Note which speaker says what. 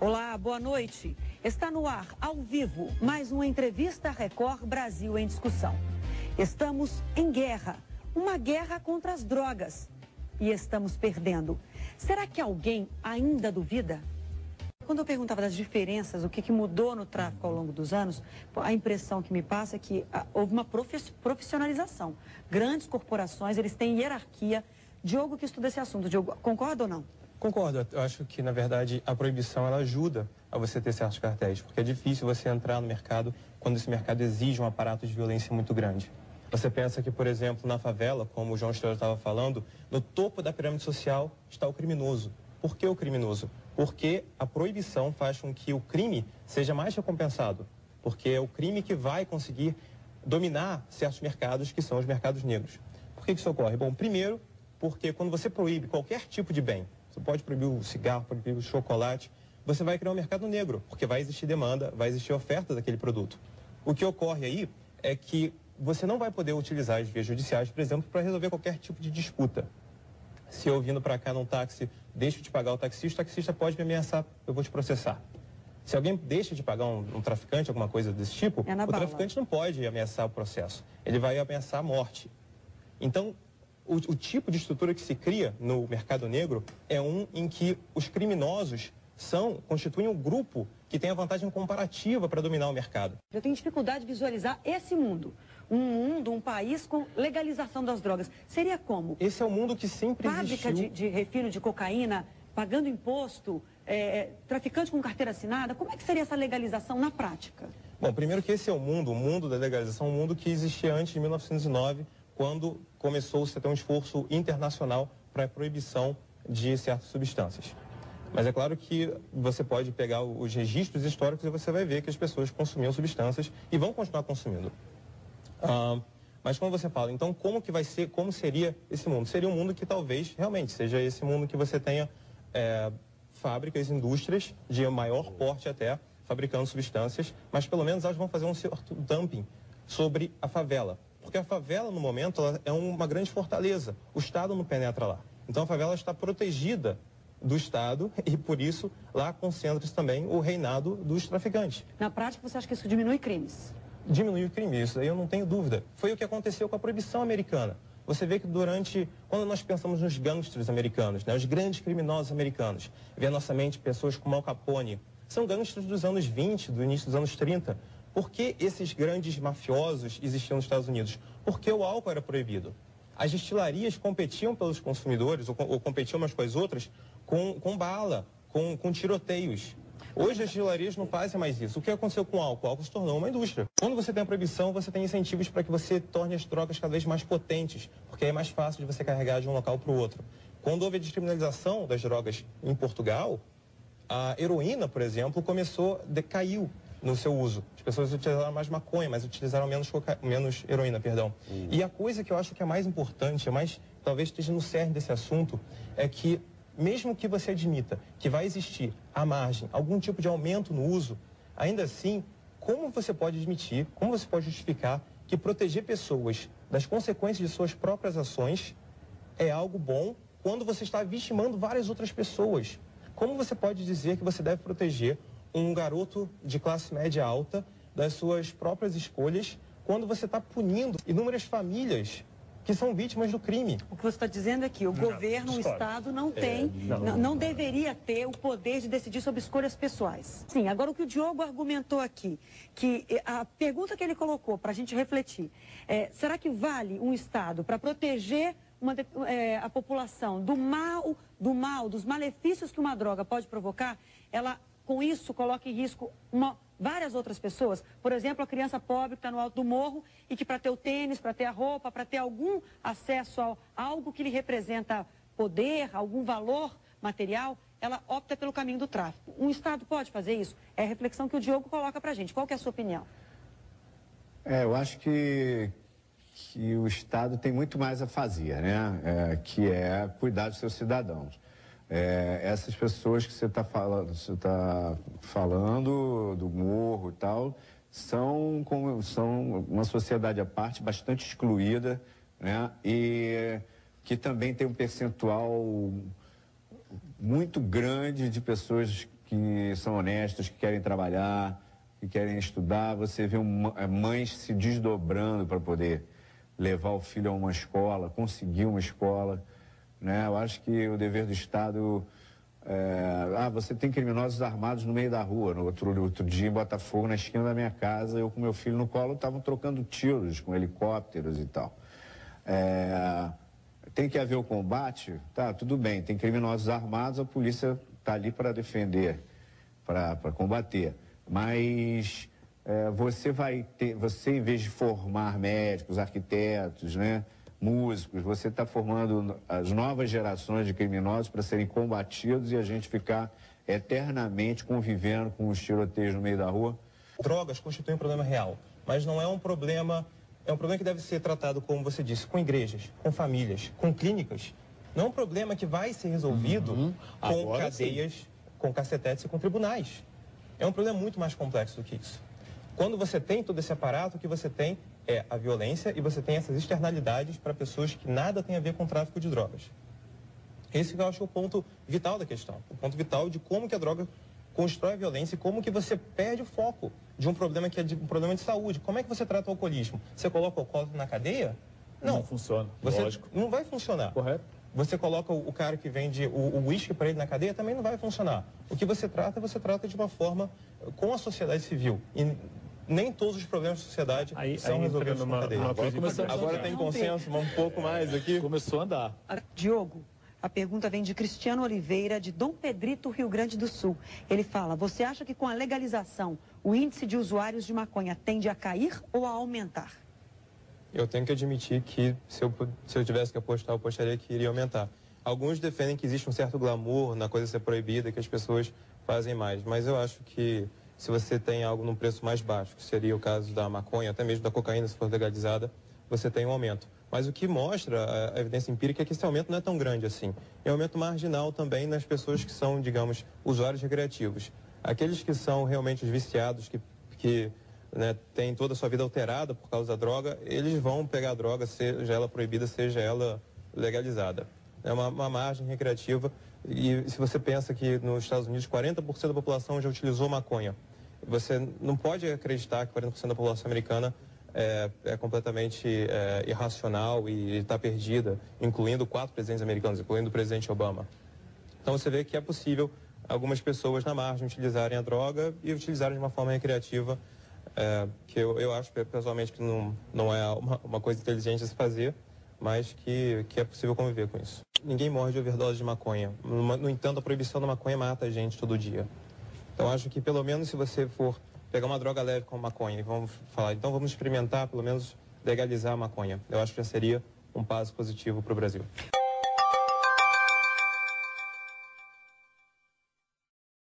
Speaker 1: Olá, boa noite. Está no ar, ao vivo, mais uma entrevista Record Brasil em discussão. Estamos em guerra, uma guerra contra as drogas. E estamos perdendo. Será que alguém ainda duvida? Quando eu perguntava das diferenças, o que mudou no tráfico ao longo dos anos, a impressão que me passa é que houve uma profissionalização. Grandes corporações, eles têm hierarquia. Diogo que estuda esse assunto. Diogo, concorda ou não?
Speaker 2: Concordo. Eu acho que, na verdade, a proibição ela ajuda a você ter certos cartéis, porque é difícil você entrar no mercado quando esse mercado exige um aparato de violência muito grande. Você pensa que, por exemplo, na favela, como o João Estrela estava falando, no topo da pirâmide social está o criminoso. Por que o criminoso? Porque a proibição faz com que o crime seja mais recompensado, porque é o crime que vai conseguir dominar certos mercados, que são os mercados negros. Por que isso ocorre? Bom, primeiro, porque quando você proíbe qualquer tipo de bem, você pode proibir o cigarro, pode proibir o chocolate, você vai criar um mercado negro, porque vai existir demanda, vai existir oferta daquele produto. O que ocorre aí é que você não vai poder utilizar as vias judiciais, por exemplo, para resolver qualquer tipo de disputa. Se eu vindo para cá num táxi, deixo de pagar o taxista pode me ameaçar, eu vou te processar. Se alguém deixa de pagar um traficante, alguma coisa desse tipo, o traficante não pode ameaçar o processo, ele vai ameaçar a morte. Então, o tipo de estrutura que se cria no mercado negro é um em que os criminosos constituem um grupo que tem a vantagem comparativa para dominar o mercado.
Speaker 1: Eu tenho dificuldade de visualizar esse mundo. Um país com legalização das drogas. Seria como?
Speaker 2: Esse é o mundo que sempre existiu.
Speaker 1: Fábrica de refino de cocaína, pagando imposto, traficante com carteira assinada. Como é que seria essa legalização na prática?
Speaker 2: Bom, primeiro que esse é o mundo da legalização, um mundo que existia antes de 1909, quando começou-se a ter um esforço internacional para a proibição de certas substâncias. Mas é claro que você pode pegar os registros históricos e você vai ver que as pessoas consumiam substâncias e vão continuar consumindo. Mas como você fala, então como que vai ser, como seria esse mundo? Seria um mundo que talvez realmente seja esse mundo que você tenha fábricas, indústrias de maior porte até, fabricando substâncias, mas pelo menos elas vão fazer um certo dumping sobre a favela. Porque a favela, no momento, ela é uma grande fortaleza. O Estado não penetra lá. Então a favela está protegida do Estado e, por isso, lá concentra-se também o reinado dos traficantes.
Speaker 1: Na prática, você acha que isso diminui crimes?
Speaker 2: Diminui o crime, isso aí eu não tenho dúvida. Foi o que aconteceu com a proibição americana. Você vê que quando nós pensamos nos gangsters americanos, né, os grandes criminosos americanos, vê à nossa mente pessoas como Al Capone, são gangsters dos anos 20, do início dos anos 30. Por que esses grandes mafiosos existiam nos Estados Unidos? Porque o álcool era proibido. As destilarias competiam pelos consumidores, ou competiam umas com as outras, com bala, com tiroteios. Hoje as destilarias não fazem mais isso. O que aconteceu com o álcool? O álcool se tornou uma indústria. Quando você tem a proibição, você tem incentivos para que você torne as drogas cada vez mais potentes, porque é mais fácil de você carregar de um local para o outro. Quando houve a descriminalização das drogas em Portugal, a heroína, por exemplo, decaiu no seu uso. As pessoas utilizaram mais maconha, mas utilizaram menos heroína, perdão. E a coisa que eu acho que é mais importante, talvez esteja no cerne desse assunto, é que mesmo que você admita que vai existir à margem algum tipo de aumento no uso, ainda assim, como você pode admitir, como você pode justificar que proteger pessoas das consequências de suas próprias ações é algo bom quando você está vitimando várias outras pessoas? Como você pode dizer que você deve proteger um garoto de classe média alta das suas próprias escolhas quando você está punindo inúmeras famílias que são vítimas do crime?
Speaker 1: O que você está dizendo é que o governo, o Estado não deveria ter o poder de decidir sobre escolhas pessoais. Sim, agora o que o Diogo argumentou aqui, que a pergunta que ele colocou para a gente refletir, será que vale um Estado para proteger a população do mal, dos malefícios que uma droga pode provocar? Ela, com isso, coloca em risco várias outras pessoas. Por exemplo, a criança pobre que está no alto do morro e que para ter o tênis, para ter a roupa, para ter algum acesso a algo que lhe representa poder, algum valor material, ela opta pelo caminho do tráfico. Um Estado pode fazer isso? É a reflexão que o Diogo coloca para a gente. Qual que é a sua opinião?
Speaker 3: Eu acho que o Estado tem muito mais a fazer, né? Que é cuidar dos seus cidadãos. Essas pessoas que você está falando do morro e tal, são uma sociedade à parte, bastante excluída, né? E que também tem um percentual muito grande de pessoas que são honestos, que querem trabalhar, que querem estudar. Você vê mães se desdobrando para poder levar o filho a uma escola, conseguir uma escola, né? Eu acho que o dever do Estado... você tem criminosos armados no meio da rua. No outro dia, em Botafogo, na esquina da minha casa, eu com meu filho no colo, estavam trocando tiros com helicópteros e tal. Tem que haver o combate? Tá, tudo bem. Tem criminosos armados, a polícia está ali para defender, para combater. Mas você, em vez de formar médicos, arquitetos, né, músicos, você está formando as novas gerações de criminosos para serem combatidos e a gente ficar eternamente convivendo com os tiroteios no meio da rua.
Speaker 2: Drogas constituem um problema real, mas não é um problema... É um problema que deve ser tratado, como você disse, com igrejas, com famílias, com clínicas. Não é um problema que vai ser resolvido com cadeias, com cacetetes e com tribunais. É um problema muito mais complexo do que isso. Quando você tem todo esse aparato, o que você tem é a violência e você tem essas externalidades para pessoas que nada tem a ver com o tráfico de drogas. Esse eu acho o ponto vital da questão. O ponto vital de como que a droga constrói a violência e como que você perde o foco de um problema que é um problema de saúde. Como é que você trata o alcoolismo? Você coloca o alcoólatra na cadeia?
Speaker 4: Não funciona, lógico.
Speaker 2: Não vai funcionar.
Speaker 4: Correto.
Speaker 2: Você coloca o cara que vende o uísque para ele na cadeia, também não vai funcionar. O que você trata de uma forma com a sociedade civil. E nem todos os problemas da sociedade são resolvidos na cadeia. Agora tem consenso, um pouco mais aqui.
Speaker 4: Começou a andar.
Speaker 1: Diogo, a pergunta vem de Cristiano Oliveira, de Dom Pedrito, Rio Grande do Sul. Ele fala, você acha que com a legalização o índice de usuários de maconha tende a cair ou a aumentar?
Speaker 2: Eu tenho que admitir que se eu tivesse que apostar, eu apostaria que iria aumentar. Alguns defendem que existe um certo glamour na coisa ser proibida, que as pessoas fazem mais. Mas eu acho que se você tem algo num preço mais baixo, que seria o caso da maconha, até mesmo da cocaína, se for legalizada, você tem um aumento. Mas o que mostra a evidência empírica é que esse aumento não é tão grande assim. É um aumento marginal também nas pessoas que são, digamos, usuários recreativos. Aqueles que são realmente os viciados, que têm toda a sua vida alterada por causa da droga, eles vão pegar a droga, seja ela proibida, seja ela legalizada. É uma margem recreativa. E se você pensa que nos Estados Unidos 40% da população já utilizou maconha, você não pode acreditar que 40% da população americana é completamente irracional e está perdida, incluindo 4 presidentes americanos, incluindo o presidente Obama. Então você vê que é possível algumas pessoas na margem utilizarem a droga e utilizarem de uma forma recreativa, que eu acho pessoalmente que não é uma coisa inteligente a se fazer, mas que é possível conviver com isso. Ninguém morre de overdose de maconha. No entanto, a proibição da maconha mata a gente todo dia. Então acho que pelo menos se você for pegar uma droga leve como maconha e vamos falar, então vamos experimentar, pelo menos legalizar a maconha. Eu acho que já seria um passo positivo para o Brasil.